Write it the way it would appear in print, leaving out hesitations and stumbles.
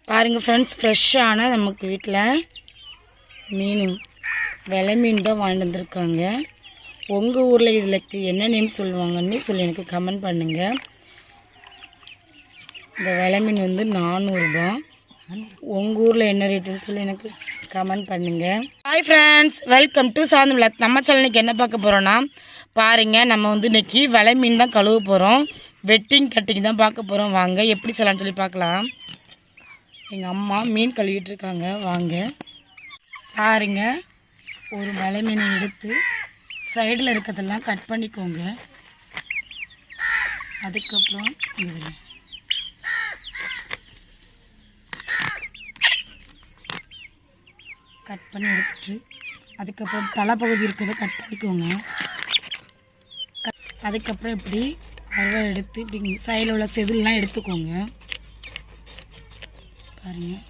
பாருங்கள் ஃப்ரெண்ட்ஸ், ஃப்ரெஷ்ஷான நமக்கு வீட்டில் மீன் வெலை மீன் தான் வாங்கிட்டு வந்திருக்காங்க. உங்கள் ஊரில் இதில் என்ன நேம் சொல்லுவாங்கன்னு சொல்லி எனக்கு கமெண்ட் பண்ணுங்கள். இந்த வெலை மீன் வந்து 400 ரூபா. உங்கள் ஊரில் என்ன ரேட்டுன்னு சொல்லி எனக்கு கமெண்ட் பண்ணுங்கள். Hi friends, welcome to Shanthi vlog. நம்ம சேனல் இன்றைக்கி என்ன பார்க்க போகிறோன்னா பாருங்கள், நம்ம வந்து இன்றைக்கி வெலை மீன் தான் கழுவ போகிறோம். வெட்டிங் கட்டிங் தான் பார்க்க போகிறோம். வாங்க எப்படி சொல்லலாம்னு சொல்லி பார்க்கலாம். எங்கள் அம்மா மீன் கழுவிட்டு இருக்காங்க. வாங்க பாருங்க, ஒரு வெலை மீன் எடுத்து சைடில் இருக்கிறதெல்லாம் கட் பண்ணிக்கோங்க. அதுக்கப்புறம் இது கட் பண்ணி எடுத்துட்டு அதுக்கப்புறம் தலைப்பகுதி இருக்கிறத கட் பண்ணிக்கோங்க. அதுக்கப்புறம் இப்படி அருவா எடுத்து இப்படி சைடில் உள்ள செதிலெலாம் எடுத்துக்கோங்க. பாருங்கள்,